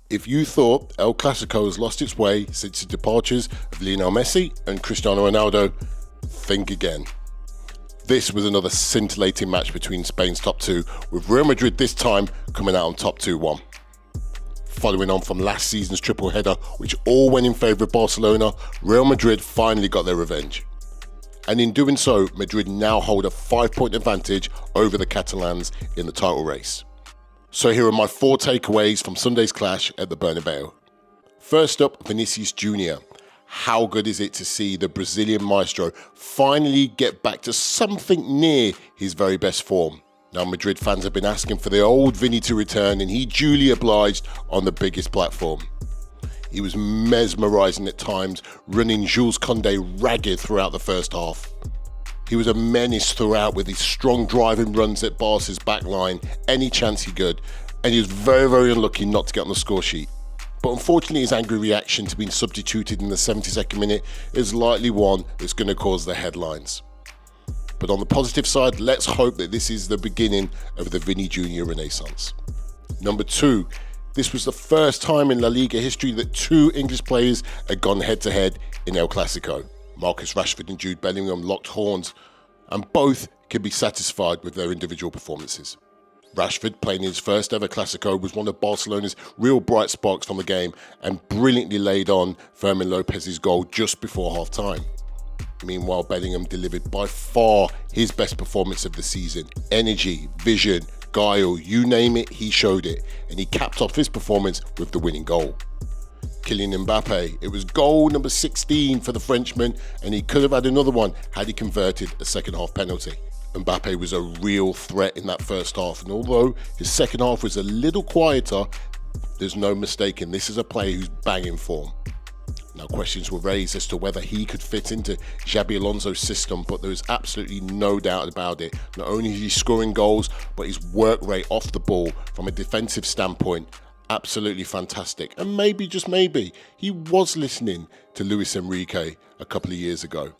If you thought El Clasico has lost its way since the departures of Lionel Messi and Cristiano Ronaldo, think again. This was another scintillating match between Spain's top two, with Real Madrid this time coming out on top 2-1. Following on from last season's triple header, which all went in favour of Barcelona, Real Madrid finally got their revenge. And in doing so, Madrid now hold a 5-point advantage over the Catalans in the title race. So here are my 4 takeaways from Sunday's clash at the Bernabeu. First up, Vinicius Jr. How good is it to see the Brazilian maestro finally get back to something near his very best form? Now, Madrid fans have been asking for the old Vinny to return, and he duly obliged on the biggest platform. He was mesmerising at times, running Jules Koundé ragged throughout the first half. He was a menace throughout with his strong driving runs at Barca's backline any chance he could, and he was very, very unlucky not to get on the score sheet. But unfortunately, his angry reaction to being substituted in the 72nd minute is likely one that's going to cause the headlines. But on the positive side, let's hope that this is the beginning of the Vinny Jr. renaissance. Number 2, this was the first time in La Liga history that 2 English players had gone head-to-head in El Clasico. Marcus Rashford and Jude Bellingham locked horns, and both could be satisfied with their individual performances. Rashford, playing his first ever Clasico, was one of Barcelona's real bright sparks from the game and brilliantly laid on Fermin Lopez's goal just before half-time. Meanwhile, Bellingham delivered by far his best performance of the season. Energy, vision, guile, you name it, he showed it, and he capped off his performance with the winning goal. Kylian Mbappe, it was goal number 16 for the Frenchman, and he could have had another one had he converted a second half penalty. Mbappe was a real threat in that first half, and although his second half was a little quieter, there's no mistaking this is a player who's banging form. Now, questions were raised as to whether he could fit into Xabi Alonso's system, but there was absolutely no doubt about it. Not only is he scoring goals, but his work rate off the ball from a defensive standpoint, absolutely fantastic. And maybe, just maybe, he was listening to Luis Enrique a couple of years ago.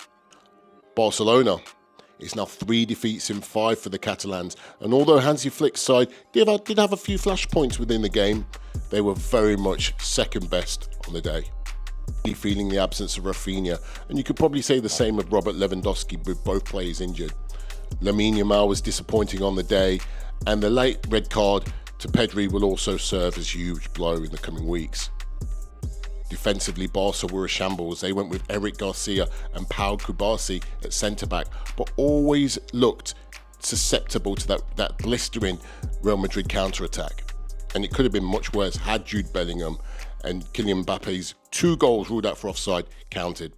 Barcelona, it's now 3 defeats in 5 for the Catalans, and although Hansi Flick's side did have a few flashpoints within the game, they were very much second best on the day. Feeling the absence of Rafinha, and you could probably say the same of Robert Lewandowski with both players injured. Lamine Yamal was disappointing on the day, and the late red card to Pedri will also serve as a huge blow in the coming weeks. Defensively, Barca were a shambles. They went with Eric Garcia and Pau Kubasi at centre-back, but always looked susceptible to that blistering Real Madrid counter-attack. And it could have been much worse had Jude Bellingham and Kylian Mbappe's 2 goals ruled out for offside counted.